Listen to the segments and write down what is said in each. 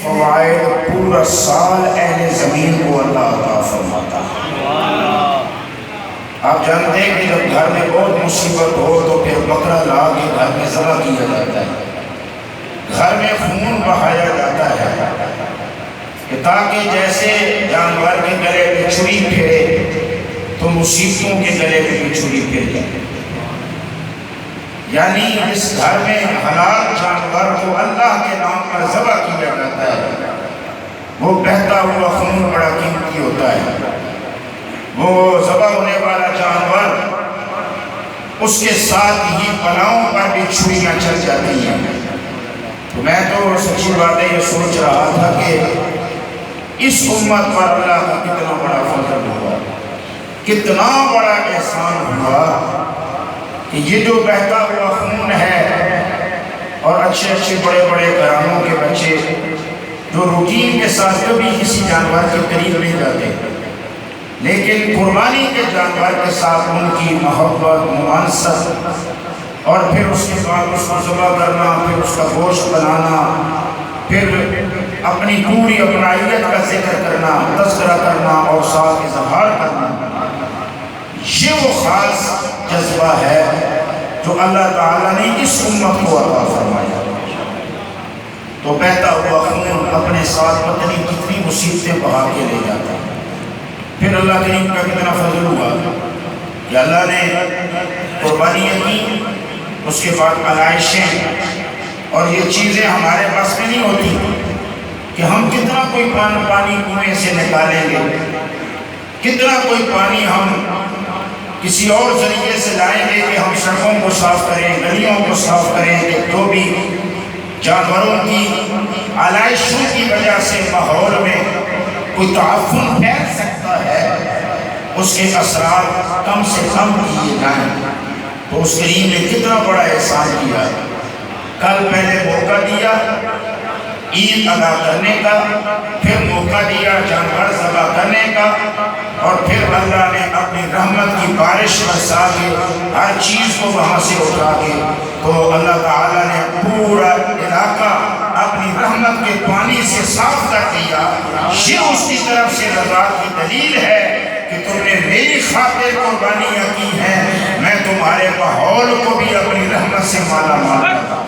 فوائد پورا سال اہل زمین کو اللہ عطا فرماتا ہے۔ آپ جانتے ہیں کہ جب گھر میں بہت مصیبت ہو تو پھر بکرا لا کے گھر میں ذبح کیا جاتا ہے، گھر میں خون بہایا جاتا ہے کہ تاکہ جیسے جانور کے گلے میں چھری پھرے تو مصیبتوں کے گلے میں بھی چھری پھر جائے۔ یعنی اس گھر میں حلال جانور کو اللہ کے نام پر ذبح کیا جاتا ہے، وہ بہتا ہوا خون بڑا قیمتی ہوتا ہے۔ وہ ذبح ہونے والا جانور اس کے ساتھ ہی بلاؤں پر بھی چھریاں چل جاتی ہیں۔ تو میں تو سچی بات ہے یہ سوچ رہا تھا کہ اس امت پر اللہ کا کتنا بڑا فضل ہوا، کتنا بڑا احسان ہوا کہ یہ جو بہتا ہوا خون ہے اور اچھے اچھے بڑے بڑے گھرانوں کے بچے جو روٹین کے ساتھ کبھی کسی جانور کے قریب نہیں جاتے، لیکن قربانی کے جانور کے ساتھ ان کی محبت ممانست اور پھر اس کے بعد اس کو ذبح کرنا، پھر اس کا گوشت بنانا، پھر اپنی پوری اپنائیت کا ذکر کرنا، تذکرہ کرنا اور ساتھ اظہار کرنا، یہ وہ خاص جذبہ ہے جو اللہ تعالیٰ نے اس امت کو عطا فرمایا۔ تو بہتا ہوا خون اپنے ساتھ پتہ نہیں کتنی مصیبتیں بہا کے لے جاتا ہے۔ پھر اللہ کریم کا کتنا فضل ہوا کہ اللہ نے قربانیاں کی، اس کے بعد علائشیں، اور یہ چیزیں ہمارے پاس میں نہیں ہوتی کہ ہم کتنا کوئی پانی کنویں سے نکالیں گے، کتنا کوئی پانی ہم کسی اور ذریعے سے لائیں گے کہ ہم سڑکوں کو صاف کریں، گلیوں کو صاف کریں، کہ جو بھی جانوروں کی علائشوں کی وجہ سے ماحول میں کوئی تعفن پھیل سکتا ہے اس کے اثرات کم سے کم کیے جائیں۔ تو اس کریم نے کتنا بڑا احسان کیا، کل پہلے موقع دیا عید ادا کرنے کا، پھر موقع دیا جانور ذبح کرنے کا، اور پھر اللہ نے اپنی رحمت کی بارش برسا کے ہر چیز کو وہاں سے اٹھا کے تو اللہ تعالیٰ نے پورا علاقہ اپنی رحمت کے پانی سے صاف کر دیا۔ یہ اس کی طرف سے رضا کی دلیل ہے کہ تم نے میری خاطر قربانیاں کی ہیں، میں تمہارے ماحول کو بھی اپنی رحمت سے مالا مال کرتا ہوں۔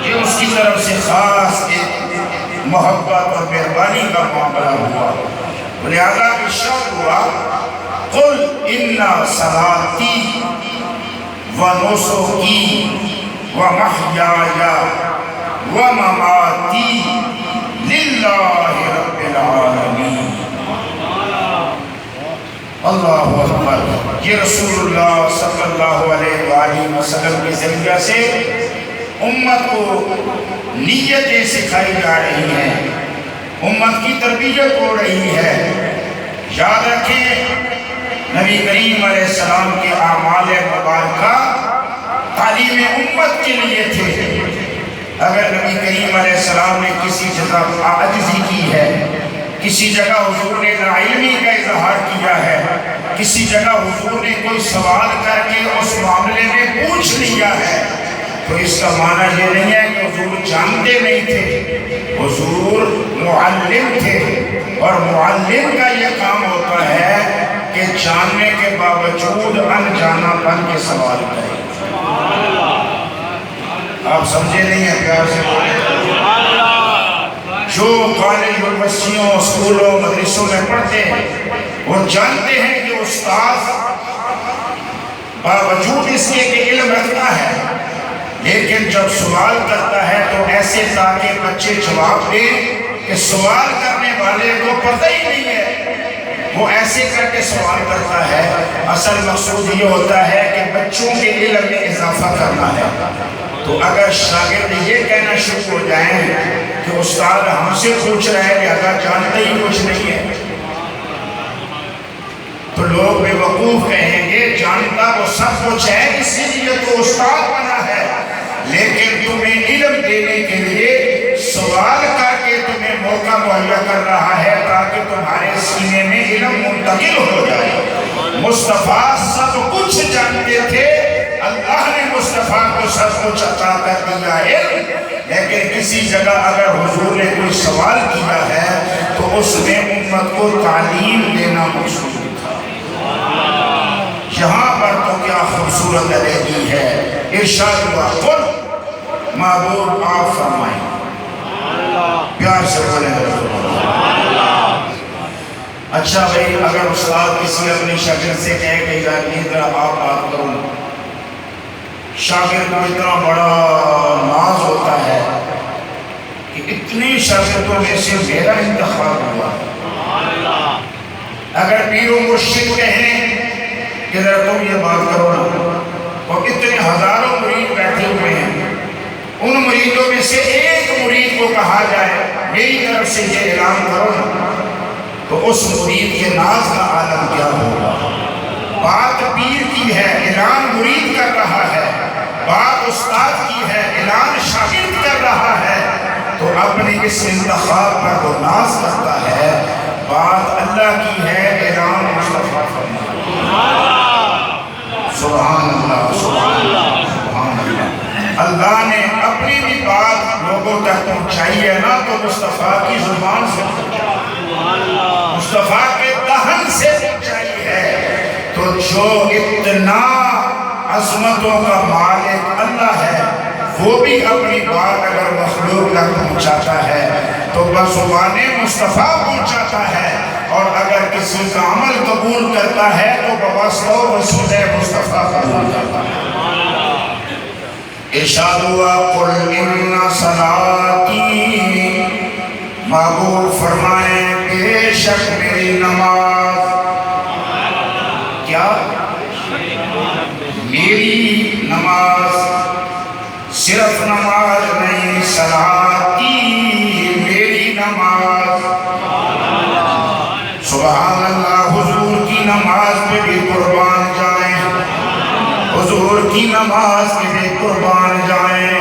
یہ اس کی طرف سے خاص ایک محبت اور مہربانی کا معاملہ ہوا۔ لہذا ارشاد ہوا قل ان صلاتی و نسکی و محیایا و مماتی للہ رب العالمین۔ اللہ اکبر۔ یہ رسول اللہ صلی اللہ علیہ وآلہ وسلم کے ذریعہ سے امت کو نیتیں سکھائی جا رہی ہیں، امت کی تربیت ہو رہی ہے۔ یاد رکھیں نبی کریم علیہ السلام کے اعمال مبارکہ تعلیم امت کے لیے تھے۔ اگر نبی کریم علیہ السلام نے کسی جگہ عاجزی کی ہے، کسی جگہ حضور نے لاعلمی کا اظہار کیا ہے، کسی جگہ حضور نے کوئی سوال کر کے اس معاملے میں پوچھ لیا ہے، تو اس کا معنی یہ نہیں ہے کہ حضور جانتے نہیں تھے، حضور معلم تھے، اور معلم کا یہ کام ہوتا ہے کہ جاننے کے باوجود انجانا بن کے سوال کریں۔ آپ سمجھے نہیں ہیں، پیار سے بولیں۔ جو کالج یونیورسٹیوں اسکولوں مدرسوں میں پڑھتے ہیں وہ جانتے ہیں کہ استاد باوجود اس کے کہ علم رکھتا ہے، لیکن جب سوال کرتا ہے تو ایسے تاکہ بچے جواب دیں کہ سوال کرنے والے کو پتہ ہی نہیں ہے، وہ ایسے کر کے سوال کرتا ہے۔ اصل مقصود یہ ہوتا ہے کہ بچوں کے علم میں اضافہ کرنا ہے۔ تو اگر شاگرد یہ کہنا شروع ہو جائیں کہ استاد ہم سے پوچھ رہے ہیں کہ اگر جانتے ہی کچھ نہیں ہے، تو لوگ بے وقوف کہیں گے جانتا وہ سب کچھ ہے اسی لیے تو استاد بنا ہے، لیکن تمہیں علم دینے کے لیے سوال کر کے تمہیں موقع مہیا کر رہا ہے تاکہ تمہارے سینے میں علم منتقل ہو جائے۔ مصطفیٰ سب کچھ جانتے تھے، اللہ نے مصطفیٰ کو سب کچھ عطا کر دیا علم، لیکن کسی جگہ اگر حضور نے کوئی سوال کیا ہے تو اس میں امت کو تعلیم دینا مقصود تھا۔ یہاں پر تو کیا خوبصورت ادائیگی ہے، ارشاد ہوا قل محبوب آپ فرمائیں، پیار سے بولیں رسول اللہ۔ اچھا بھائی، اگر استاد کسی اپنی شاگرد سے کہے کہ ذرا آپ بات کرو، شاگرد کو اتنا بڑا ناز ہوتا ہے کہ اتنی شاگردوں میں سے میرا انتخاب ہوا۔ اگر پیر و مرشد کہیں کہ ذرا تم یہ بات کرو نا، اور اتنے ہزاروں مرید بیٹھے ہوئے ہیں، ان مریدوں میں سے ایک مرید کو کہا جائے میری طرف سے یہ اعلان کرو نا، تو اس مرید کے ناز کا عالم کیا ہوگا۔ بات پیر کی ہے، اعلان مرید کر رہا ہے، بات استاد کی ہے، اعلان شاگرد کر رہا ہے، تو اپنے اس انتخاب پر وہ ناز کرتا ہے۔ بات اللہ کی ہے، اعلان مصطفیٰ فرماتا ہے۔ سبحان اللہ، سبحان اللہ، سبحان اللہ۔ اللہ نے اپنی بھی بات لوگوں تک پہنچائی ہے نا، تو مصطفیٰ کی زبان سے مصطفیٰ کے دہن سے پہنچائی ہے۔ تو جو اتنا عظمتوں کا مالک اللہ ہے، وہ بھی اپنی بات اگر مخلوق تک پہنچاتا ہے تو بزبان مصطفیٰ پہنچاتا ہے، اور اگر کسی کا عمل قبول کرتا ہے تو بواسطہ رسول مصطفیٰ قبول کرتا ہے۔ ارشاد ہوا قل ان صلاتی، محبوب فرمائیں بے شک میری نماز، کیا میری نماز، صرف نماز نہیں، صلاتی میری نماز۔ سبحان اللہ، حضور کی نماز پہ بھی قربان جائیں، حضور کی نماز پہ بھی قربان جائیں۔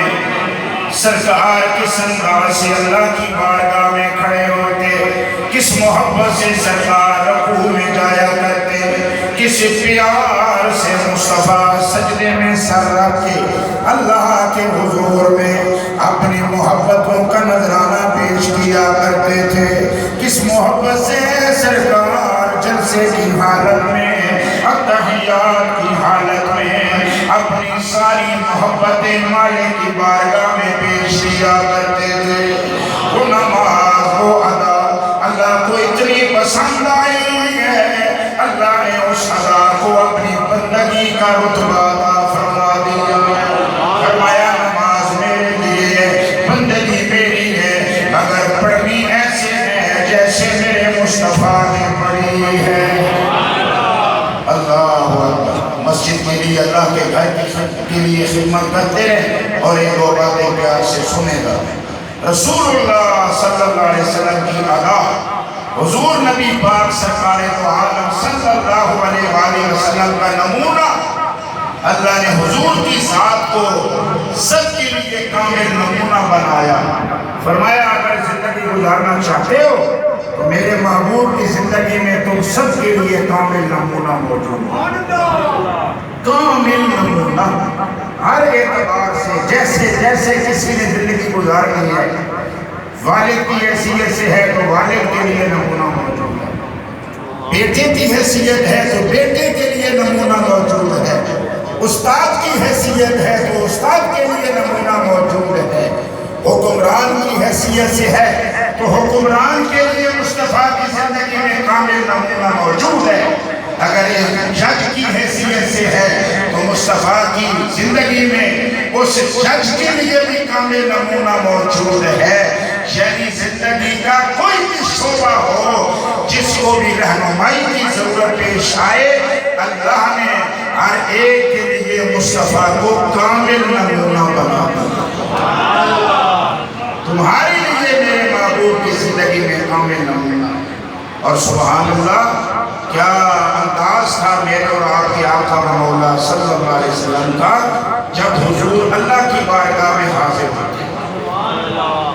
سرکار کس انداز سے اللہ کی بارگاہ میں کھڑے ہوتے، کس محبت سے سرکار رکوع میں جایا کرتے، کس پیار سے مصطفیٰ سجدے میں سر رکھ کے اللہ کے حضور میں اپنی محبتوں کا نذرانہ پیش کیا کرتے تھے، کس محبت سے سرکار جلسے کی حالت میں، اتحیات کی حالت میں اپنی ساری محبتیں مالک کی بارگاہ میں پیش کیا کرتے تھے۔ وہ نماز، وہ ادا اللہ کو اتنی پسند آئی ہے، اللہ نے اس ادا کو اپنی بندگی کا رتبہ عطا فرما دیا۔ فرمایا نماز میرے لیے، بندگی میری ہے، مگر پڑھنی ایسے ہے جیسے میرے مصطفیٰ نے پڑھی ہے۔ اللہ اکبر۔ مسجد کے لیے، اللہ کے گھر کے لیے خدمت کرتے رہے، اور ایک دو باتیں پیار سے سنے گا۔ رسول اللہ صلی اللہ علیہ وسلم کی ادا، حضور نبی پاک سرکار دو عالم صلی اللہ علیہ وآلہ وسلم کا نمونہ، اللہ نے حضور کی ذات کو سب کے لیے کامل نمونہ بنایا۔ فرمایا اگر زندگی گزارنا چاہتے ہو تو میرے محبوب کی زندگی میں تم سب کے لیے کامل نمونہ موجود ہے۔ کامل نمونہ ہر اعتبار سے، جیسے جیسے کسی نے زندگی گزارنی ہے، والد کی حیثیت سے ہے تو والد کے لیے نمونہ موجود ہے، بیٹے کی حیثیت ہے تو بیٹے کے لیے نمونہ موجود ہے، استاد کی حیثیت ہے تو استاد کے لیے نمونہ موجود ہے، حکمران کی حیثیت سے ہے تو حکمران کے لیے مصطفیٰ کی زندگی میں کامل نمونہ موجود ہے، اگر ایک جج کی حیثیت سے ہے تو مصطفیٰ کی زندگی میں اس جج کے لیے بھی کامل نمونہ موجود ہے۔ یعنی زندگی کا کوئی بھی شعبہ ہو جس کو بھی رہنمائی کی ضرورت پیش آئے، اللہ نے ہر ایک کے لیے مصطفیٰ کو کامل نمونہ بنا دیا۔ تمہارے لیے میرے محبوب کی زندگی میں کامل نمونہ، اور سبحان اللہ کیا انداز تھا میرے اور آپ کے آقا و مولا صلی اللہ علیہ وسلم کا جب حضور اللہ کی بارگاہ میں حاضر ہوتے۔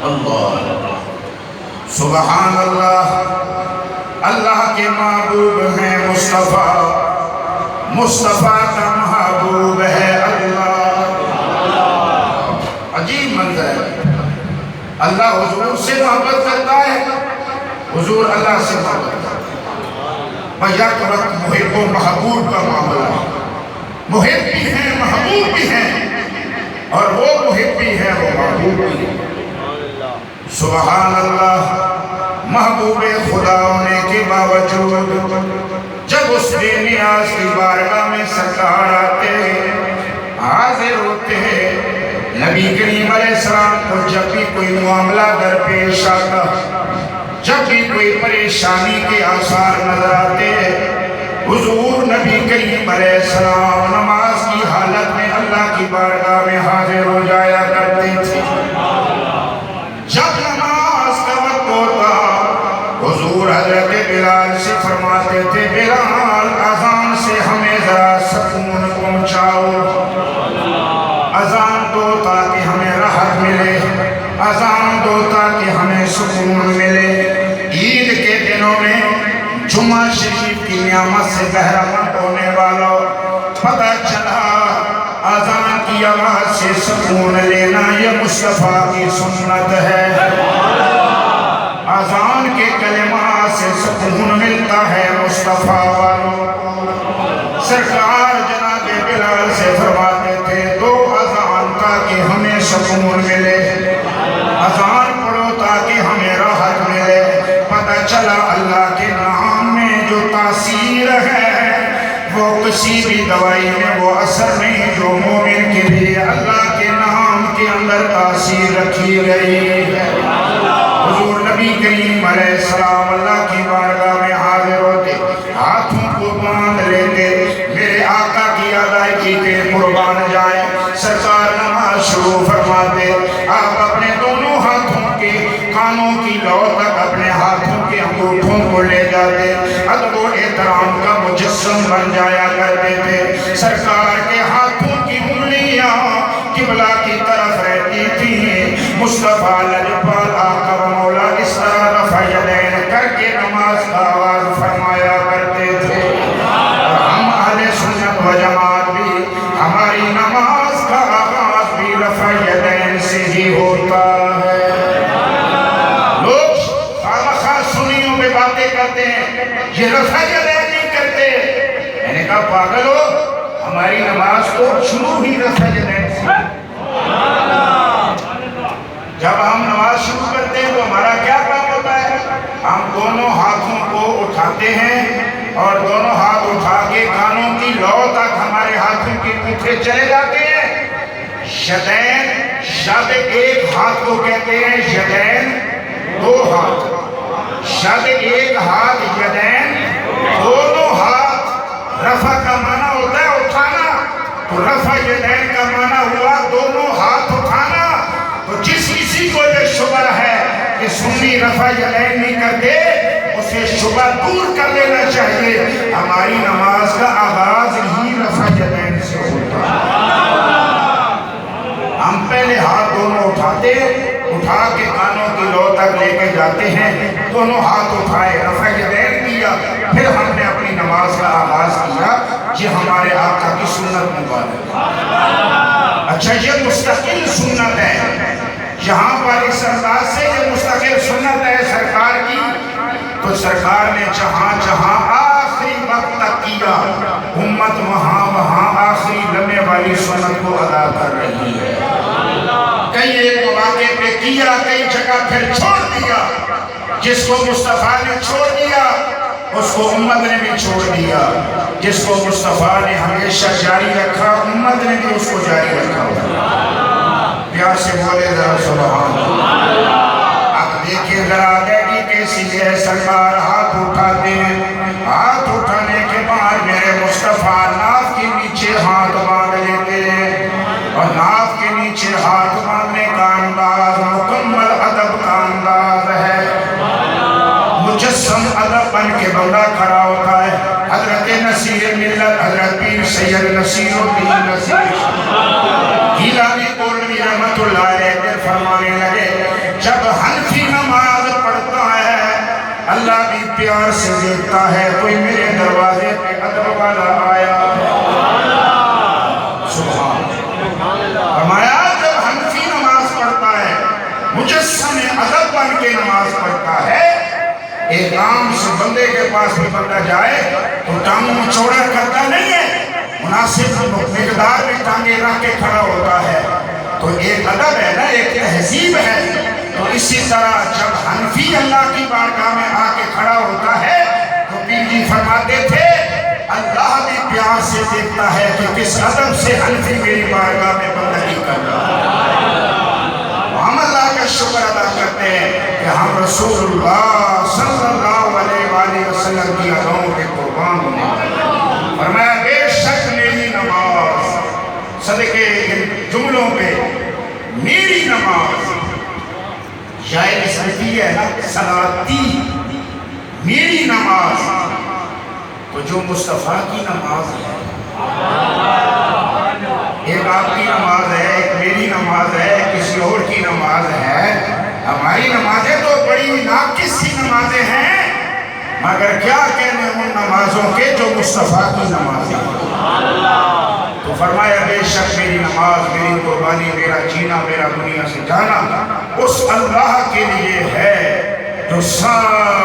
اللہ سبحان اللہ، اللہ کے محبوب ہیں مصطفیٰ، مصطفیٰ کا محبوب ہے اللہ۔ عجیب منظر ہے، اللہ حضور سے محبت کرتا ہے، حضور اللہ سے محبت کرتا ہے۔ یک وقت محب و محبوب کا معاملہ ہے، محب بھی ہیں محبوب بھی ہیں، اور وہ محب بھی ہے وہ محبوب بھی ہے۔ سبحان اللہ، محبوب خدا ہونے کے باوجود جب اس بے نیاز کی بارگاہ میں سرکار آتے حاضر ہوتے نبی کریم علیہ السلام کو جب بھی کوئی معاملہ درپیش آتا، جب بھی کوئی پریشانی کے آثار نظر آتے، حضور نبی کریم علیہ السلام نماز کی حالت میں اللہ کی بارگاہ میں حاضر ہو جایا کرتے تھے۔ جب نماز کا وقت ہوتا، حضور حضرت بلال سے فرماتے تھے، بلال اذان سے ہمیں ذرا سکون پہنچاؤ، اذان دو تاکہ ہمیں راحت ملے، اذان دو تاکہ ہمیں سکون ملے۔ عید کے دنوں میں جمعہ شریف کی نعمت سے بہرہ مند ہونے والوں پتہ چلا اذان کی آواز سے سکون لینا یہ مصطفیٰ کی سنت ہے، اذان کے کلمات سے سکون ملتا ہے مصطفیٰ والوں۔ سرکار جناب بلال سے فرماتے تھے دو اذان تاکہ ہمیں سکون ملے، اذان پڑھو تاکہ ہمیں راحت ملے۔ پتہ چلا اللہ کے نام میں جو تاثیر ہے وہ کسی بھی دوائی میں وہ اثر نہیں جو مومن کے لیے اللہ کے نام کے اندر تاثیر رکھی گئی ہے۔ حضور نبی کریم علیہ السلام اللہ کی بارگاہ میں حاضر ہوتے، ہاتھوں کو باندھ لیتے، میرے آقا کی ادائیگی کے قربان جائیں۔ سرکار نماز شروع فرماتے، آپ اپنے دونوں ہاتھوں کے کانوں کی لو تک اپنے ہاتھوں کے انگوٹھوں کو لے جاتے، ادب و احترام کا مجسم بن جایا کرتے تھے۔ سرکار کے ہاتھوں کی انگلیاں قبلہ کی طرف رہتی تھیں۔ مصطفیٰ لجپال آقا و مولا اس طرح رفع یدین کر کے نماز کا آغاز فرمایا کرتے تھے، اور ہم اہل سنت و جماعت بھی ہماری نماز کا آغاز بھی رفع یدین سے ہی ہوتا ہے۔ لوگ خامخواہ سنیوں میں باتیں کرتے ہیں، یہ رفع یدین نہیں کرتے۔ میں نے کہا پاگل ہو، ہماری نماز تو شروع ہی رفع یدین سے۔ جب ہم نماز شروع کرتے ہیں تو ہمارا کیا کام ہوتا ہے؟ ہم دونوں ہاتھوں کو اٹھاتے ہیں اور دونوں ہاتھ اٹھا کے کانوں کی لو تک ہمارے ہاتھوں کے انگوٹھے چلے جاتے ہیں۔ یدین شب ایک ہاتھ کو کہتے ہیں یدین دو ہاتھ، شب ایک ہاتھ یدین دونوں ہاتھ۔ رفع کا معنی ہوتا ہے اٹھانا، تو رفع یدین کا معنی ہوا دونوں ہاتھ اٹھانا۔ تو جس کسی کو یہ شبہ ہے کہ سنی رفع یدین نہیں کرتے، اسے شبہ دور کر لینا چاہیے، ہماری نماز کا آغاز ہی رفع یدین سے ہوتا ہے۔ ہم پہلے ہاتھ دونوں اٹھاتے، اٹھا کے کانوں کی لو تک لے کے جاتے ہیں، دونوں ہاتھ اٹھائے رفع یدین کیا، پھر ہم نے اپنی نماز کا آغاز کیا۔ یہ ہمارے آقا کی سنت مبارک ہے۔ اچھا یہ مستقل سنت ہے، یہاں پر اس انداز سے یہ مستقل سنت ہے سرکار کی، تو سرکار نے جہاں جہاں آخری وقت تک کیا، امت وہاں وہاں آخری لمحے والی سنت کو ادا کر رہی ہے۔ کئی ایک مواقع پہ کیا، کئی جگہ پھر چھوڑ دیا۔ جس کو مصطفیٰ نے چھوڑ دیا اس کو امت نے بھی چھوڑ دیا، جس کو مصطفیٰ نے ہمیشہ جاری رکھا امت نے بھی اس کو جاری رکھا۔ پیار سے بولے ذرا سبحان اللہ۔ اب دیکھیں ذرا ادائیگی کیسی ہے، سرکار ہاتھ اٹھاتے ہیں، ہاتھ اٹھانے کے بعد میرے مصطفیٰ ناف کے نیچے ہاتھ باندھ لیتے ہیں، اور ناف کے نیچے ہاتھ باندھنے کا انداز مکمل ادب کا انداز ہے، مجسم ادب بن کے بندہ کھڑا ہوتا ہے۔ حضرت نصیر ملت حضرت پیر سید نصیر الدین نصیر گیلانی گولوی رحمت اللہ علیہ دل فرمانے لگے، جب حنفی نماز پڑھتا ہے اللہ بھی پیار سے دیکھتا ہے، کوئی میرے دروازے پہ ادب والا آیا۔ سبحان فرمایا جب حنفی نماز پڑھتا ہے مجسم بن کے نماز پڑھتا ہے، ایک عام سے بندے کے پاس بھی بندہ جائے تو ٹانگوں چوڑا کرتا نہیں ہے، مناسب مقدار میں ٹانگیں رکھ کے کھڑا ہوتا ہے۔ تو ایک ادب ہے نا، ایک تہذیب ہے۔ تو اسی طرح جب حنفی اللہ کی بارگاہ میں آ کے کھڑا ہوتا ہے تو پیر جی فرماتے تھے اللہ بھی پیار سے دیکھتا ہے کہ کس ادب سے حنفی میری بارگاہ میں بندگی کر رہا ہے۔ ہم اللہ کا شکر ادا کرتے ہیں کہ ہم رسول اللہ صلی اللہ علیہ وآلہ وسلم کی اداؤں کے قربان ہونے والے۔ فرمایا بے شک میری نماز، صدقے ان جملوں پہ میری نماز، شاید اس میں بھی ہے نا صلاتی، میری نماز، تو جو مصطفیٰ کی نماز ہے، ایک آپ کی نماز ہے، ایک میری نماز ہے، کسی اور کی نماز ہے، ہماری نمازیں تو بڑی ناقص سی نمازیں ہیں، مگر کیا کہنے ان نمازوں کے جو مصطفیٰ کی نمازیں ہیں۔ تو فرمایا بے شک میری نماز، میری قربانی، میرا جینا، میرا دنیا سے جانا اس اللہ کے لیے ہے جو سارے